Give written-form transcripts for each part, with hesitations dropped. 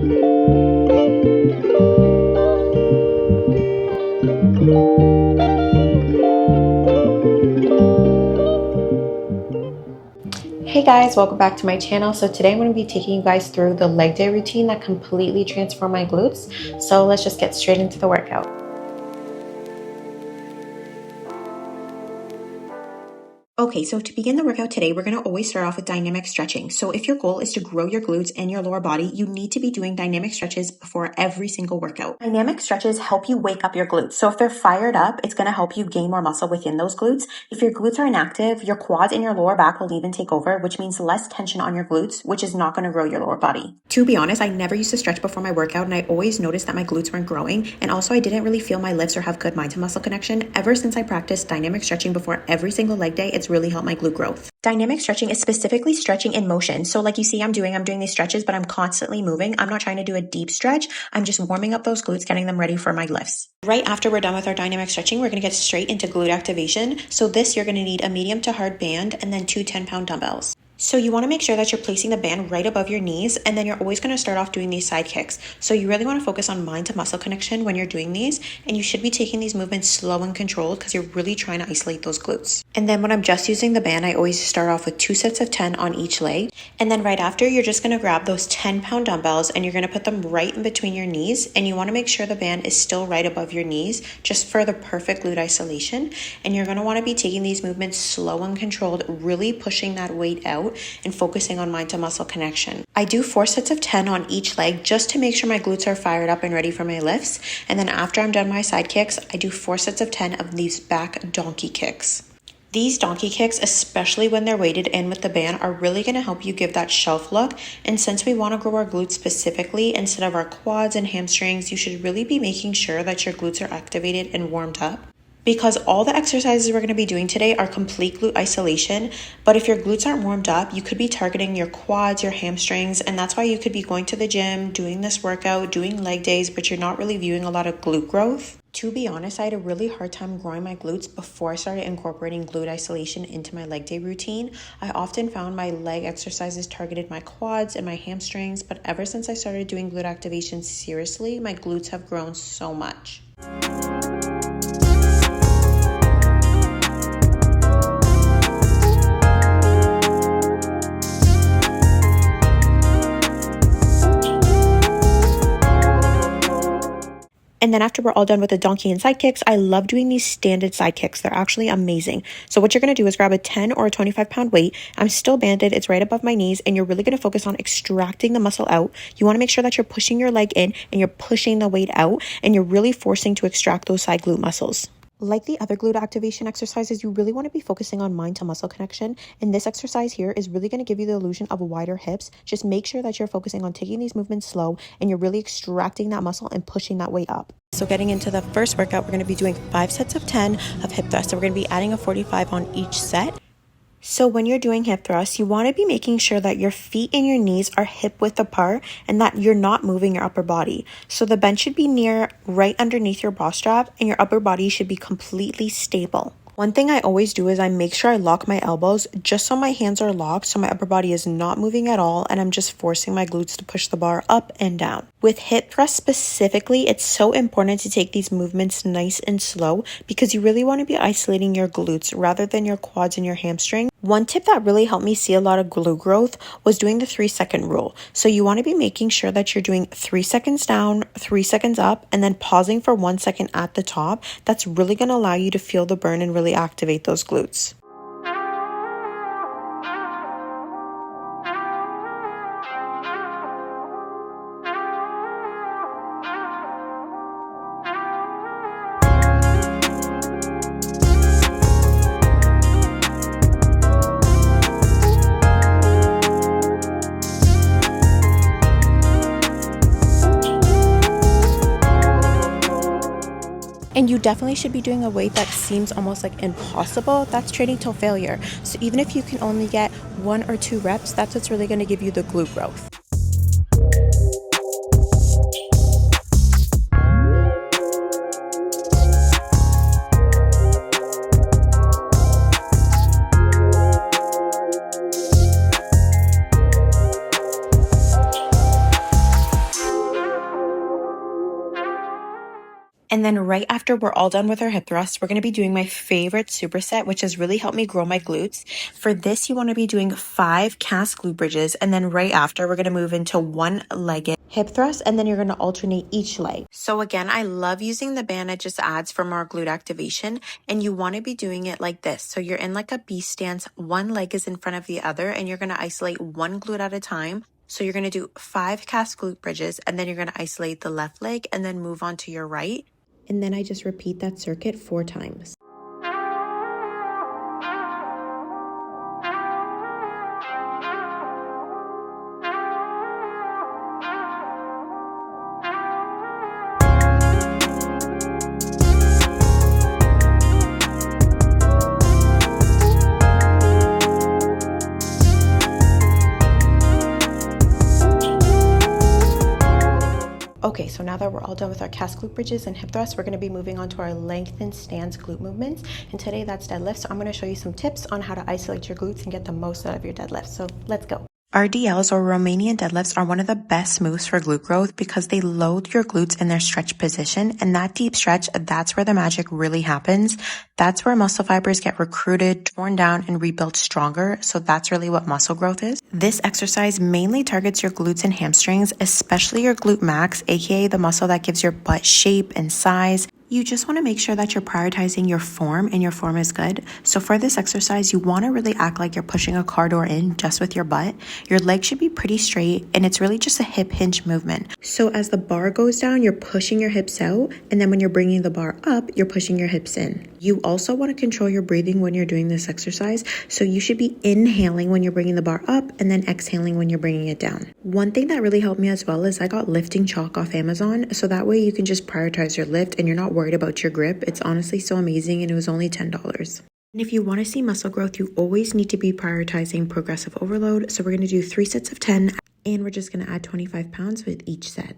Hey guys, welcome back to my channel. So today I'm going to be taking you guys through the leg day routine that completely transformed my glutes. So let's just get straight into the workout. Okay, so to begin the workout today, we're going to always start off with dynamic stretching. So if your goal is to grow your glutes and your lower body, you need to be doing dynamic stretches before every single workout. Dynamic stretches help you wake up your glutes. So if they're fired up, it's going to help you gain more muscle within those glutes. If your glutes are inactive, your quads and your lower back will even take over, which means less tension on your glutes, which is not going to grow your lower body. To be honest, I never used to stretch before my workout, and I always noticed that my glutes weren't growing. And also I didn't really feel my lifts or have good mind to muscle connection. Ever since I practiced dynamic stretching before every single leg day, it's really helped my glute growth. Dynamic stretching is specifically stretching in motion. So like you see I'm doing these stretches, but I'm constantly moving. I'm not trying to do a deep stretch. I'm just warming up those glutes, getting them ready for my lifts. Right after we're done with our dynamic stretching, we're going to get straight into glute activation. So this, you're going to need a medium to hard band and then two 10-pound dumbbells. So you want to make sure that you're placing the band right above your knees, and then you're always going to start off doing these side kicks. So you really want to focus on mind to muscle connection when you're doing these, and you should be taking these movements slow and controlled because you're really trying to isolate those glutes. And then when I'm just using the band, I always start off with 2 sets of 10 on each leg. And then right after, you're just going to grab those 10-pound dumbbells and you're going to put them right in between your knees, and you want to make sure the band is still right above your knees just for the perfect glute isolation. And you're going to want to be taking these movements slow and controlled, really pushing that weight out and focusing on mind to muscle connection. I do 4 sets of 10 on each leg just to make sure my glutes are fired up and ready for my lifts. And then after I'm done my side kicks, I do 4 sets of 10 of these back donkey kicks. These donkey kicks, especially when they're weighted in with the band, are really going to help you give that shelf look. And since we want to grow our glutes specifically instead of our quads and hamstrings, you should really be making sure that your glutes are activated and warmed up. Because all the exercises we're going to be doing today are complete glute isolation, but if your glutes aren't warmed up, you could be targeting your quads, your hamstrings, and that's why you could be going to the gym, doing this workout, doing leg days, but you're not really viewing a lot of glute growth. To be honest, I had a really hard time growing my glutes before I started incorporating glute isolation into my leg day routine. I often found my leg exercises targeted my quads and my hamstrings, but ever since I started doing glute activation seriously, my glutes have grown so much. And then after we're all done with the donkey and side kicks, I love doing these standard side kicks. They're actually amazing. So what you're going to do is grab a 10 or a 25-pound weight. I'm still banded. It's right above my knees. And you're really going to focus on extracting the muscle out. You want to make sure that you're pushing your leg in and you're pushing the weight out. And you're really forcing to extract those side glute muscles. Like the other glute activation exercises, you really want to be focusing on mind to muscle connection. And this exercise here is really going to give you the illusion of wider hips. Just make sure that you're focusing on taking these movements slow and you're really extracting that muscle and pushing that weight up. So getting into the first workout, we're going to be doing 5 sets of 10 of hip thrusts. So we're going to be adding a 45 on each set. So when you're doing hip thrusts, you want to be making sure that your feet and your knees are hip width apart and that you're not moving your upper body. So the bench should be near right underneath your bra strap and your upper body should be completely stable. One thing I always do is I make sure I lock my elbows just so my hands are locked so my upper body is not moving at all and I'm just forcing my glutes to push the bar up and down. With hip thrusts specifically, it's so important to take these movements nice and slow because you really want to be isolating your glutes rather than your quads and your hamstrings. One tip that really helped me see a lot of glute growth was doing the 3-second rule. So you want to be making sure that you're doing 3 seconds down, 3 seconds up, and then pausing for 1 second at the top. That's really going to allow you to feel the burn and really activate those glutes. And you definitely should be doing a weight that seems almost like impossible. That's training till failure. So even if you can only get 1 or 2 reps, that's what's really going to give you the glute growth. And then right after we're all done with our hip thrusts, we're going to be doing my favorite superset, which has really helped me grow my glutes. For this, you want to be doing 5 cast glute bridges. And then right after, we're going to move into one-legged hip thrust, and then you're going to alternate each leg. So again, I love using the band. It just adds for more glute activation. And you want to be doing it like this. So you're in like a B stance. One leg is in front of the other, and you're going to isolate one glute at a time. So you're going to do 5 cast glute bridges, and then you're going to isolate the left leg and then move on to your right. And then I just repeat that circuit 4 times. Okay, so now that we're all done with our cast glute bridges and hip thrusts, we're going to be moving on to our lengthened stance glute movements. And today that's deadlift. So I'm going to show you some tips on how to isolate your glutes and get the most out of your deadlift. So let's go. RDLs or Romanian deadlifts are one of the best moves for glute growth because they load your glutes in their stretch position, and that deep stretch, that's where the magic really happens. That's where muscle fibers get recruited, torn down, and rebuilt stronger. So that's really what muscle growth is. This exercise mainly targets your glutes and hamstrings, especially your glute max, aka the muscle that gives your butt shape and size. You just want to make sure that you're prioritizing your form and your form is good. So for this exercise, you want to really act like you're pushing a car door in just with your butt. Your legs should be pretty straight, and it's really just a hip hinge movement. So as the bar goes down, you're pushing your hips out, and then when you're bringing the bar up, you're pushing your hips in. You also want to control your breathing when you're doing this exercise. So you should be inhaling when you're bringing the bar up and then exhaling when you're bringing it down. One thing that really helped me as well is I got lifting chalk off Amazon. So that way you can just prioritize your lift and you're not worried about your grip. It's honestly so amazing, and it was only $10. And if you want to see muscle growth, you always need to be prioritizing progressive overload. So we're going to do 3 sets of 10, and we're just going to add 25 pounds with each set.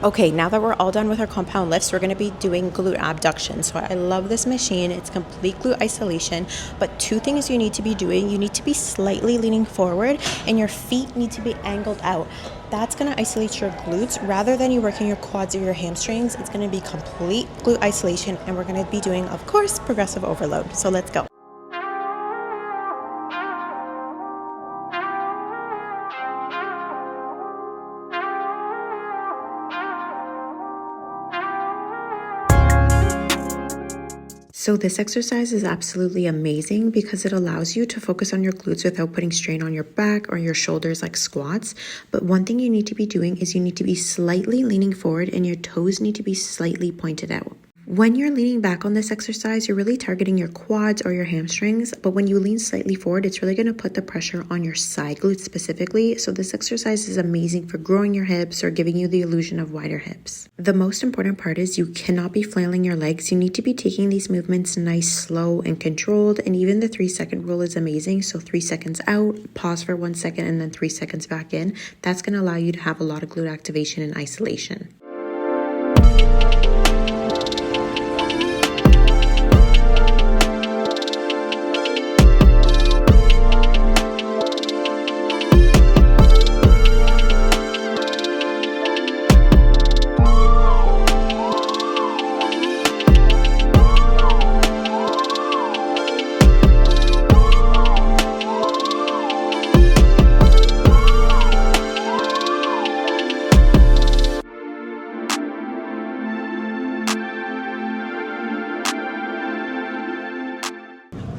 Okay, now that we're all done with our compound lifts, we're going to be doing glute abduction. So I love this machine. It's complete glute isolation, but 2 things you need to be doing. You need to be slightly leaning forward, and your feet need to be angled out. That's going to isolate your glutes rather than you working your quads or your hamstrings. It's going to be complete glute isolation, and we're going to be doing, of course, progressive overload. So let's go. So this exercise is absolutely amazing because it allows you to focus on your glutes without putting strain on your back or your shoulders like squats. But one thing you need to be doing is you need to be slightly leaning forward, and your toes need to be slightly pointed out. When you're leaning back on this exercise, you're really targeting your quads or your hamstrings, but when you lean slightly forward, it's really going to put the pressure on your side glutes specifically. So this exercise is amazing for growing your hips or giving you the illusion of wider hips. The most important part is you cannot be flailing your legs. You need to be taking these movements nice, slow, and controlled, and even the 3-second rule is amazing. So 3 seconds out, pause for 1 second, and then 3 seconds back in. That's going to allow you to have a lot of glute activation and isolation.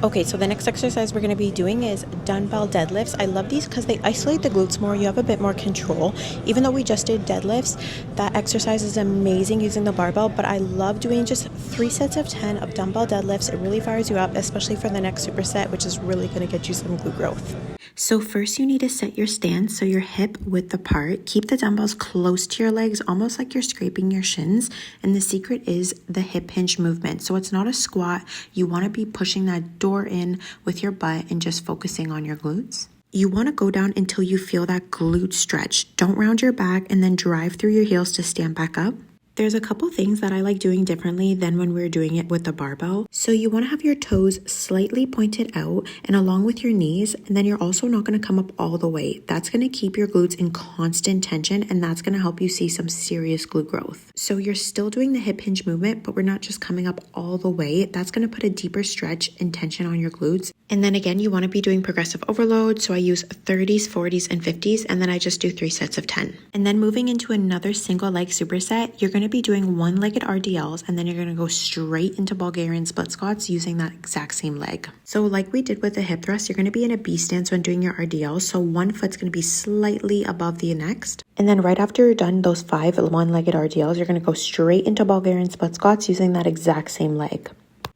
Okay, so the next exercise we're going to be doing is dumbbell deadlifts. I love these because they isolate the glutes more. You have a bit more control. Even though we just did deadlifts, that exercise is amazing using the barbell, but I love doing just 3 sets of 10 of dumbbell deadlifts. It really fires you up, especially for the next superset, which is really going to get you some glute growth. So first you need to set your stance so your hip width apart. Keep the dumbbells close to your legs, almost like you're scraping your shins. And the secret is the hip hinge movement. So it's not a squat. You want to be pushing that door in with your butt and just focusing on your glutes. You want to go down until you feel that glute stretch. Don't round your back and then drive through your heels to stand back up. There's a couple things that I like doing differently than when we were doing it with the barbell. So you want to have your toes slightly pointed out and along with your knees, and then you're also not going to come up all the way. That's going to keep your glutes in constant tension, and that's going to help you see some serious glute growth. So you're still doing the hip hinge movement, but we're not just coming up all the way. That's going to put a deeper stretch and tension on your glutes. And then again, you want to be doing progressive overload. So I use 30s, 40s, and 50s, and then I just do 3 sets of 10. And then moving into another single leg superset, you're going to be doing one-legged RDLs, and then you're going to go straight into Bulgarian split squats using that exact same leg. So like we did with the hip thrust, you're going to be in a B stance when doing your RDLs. So one foot's going to be slightly above the next. And then right after you're done those 5 one-legged RDLs, you're going to go straight into Bulgarian split squats using that exact same leg.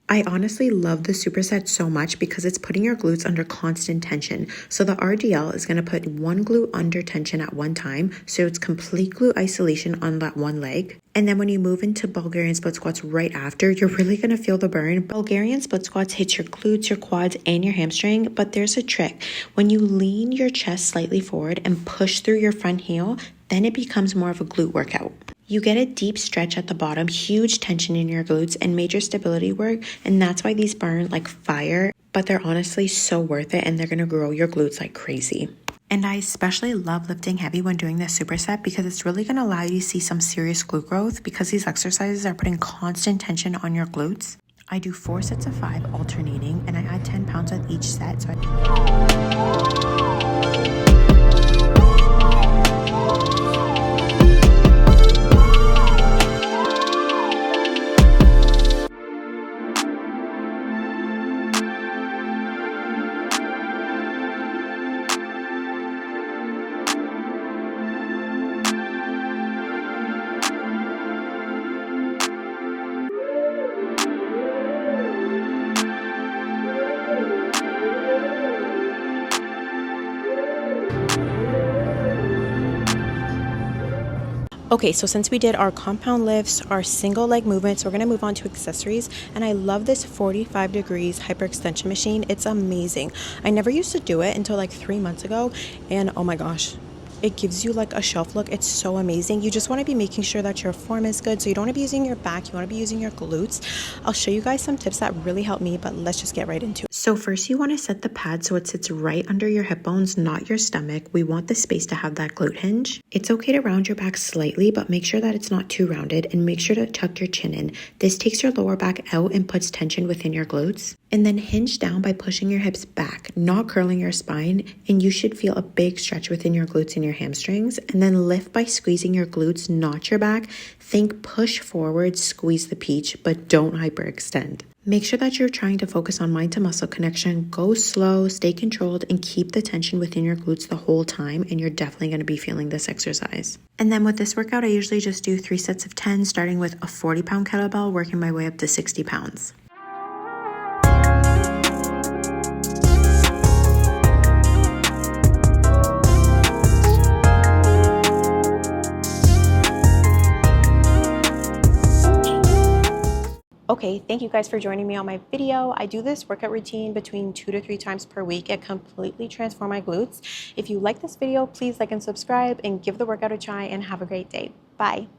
I honestly love the superset so much because it's putting your glutes under constant tension. So the RDL is going to put one glute under tension at one time. So it's complete glute isolation on that one leg. And then when you move into Bulgarian split squats right after, you're really going to feel the burn. Bulgarian split squats hits your glutes, your quads, and your hamstring. But there's a trick. When you lean your chest slightly forward and push through your front heel, then it becomes more of a glute workout. You get a deep stretch at the bottom, huge tension in your glutes, and major stability work, and that's why these burn like fire, but they're honestly so worth it, and they're going to grow your glutes like crazy. And I especially love lifting heavy when doing this superset because it's really going to allow you to see some serious glute growth because these exercises are putting constant tension on your glutes. I do 4 sets of 5 alternating, and I add 10 pounds with each set. So Okay, so since we did our compound lifts, our single leg movements, we're going to move on to accessories. And I love this 45 degrees hyperextension machine. It's amazing. I never used to do it until like 3 months ago. And oh my gosh, it gives you like a shelf look. It's so amazing. You just want to be making sure that your form is good. So you don't want to be using your back. You want to be using your glutes. I'll show you guys some tips that really help me, but let's just get right into it. So first you want to set the pad so it sits right under your hip bones, not your stomach. We want the space to have that glute hinge. It's okay to round your back slightly, but make sure that it's not too rounded and make sure to tuck your chin in. This takes your lower back out and puts tension within your glutes. And then hinge down by pushing your hips back, not curling your spine, and you should feel a big stretch within your glutes and your hamstrings. And then lift by squeezing your glutes, not your back. Think push forward, squeeze the peach, but don't hyperextend. Make sure that you're trying to focus on mind to muscle connection. Go slow, stay controlled, and keep the tension within your glutes the whole time, and you're definitely going to be feeling this exercise. And then with this workout, I usually just do 3 sets of 10, starting with a 40-pound kettlebell, working my way up to 60 pounds. Okay, thank you guys for joining me on my video. I do this workout routine between 2 to 3 times per week. It completely transformed my glutes. If you like this video, please like and subscribe and give the workout a try and have a great day. Bye.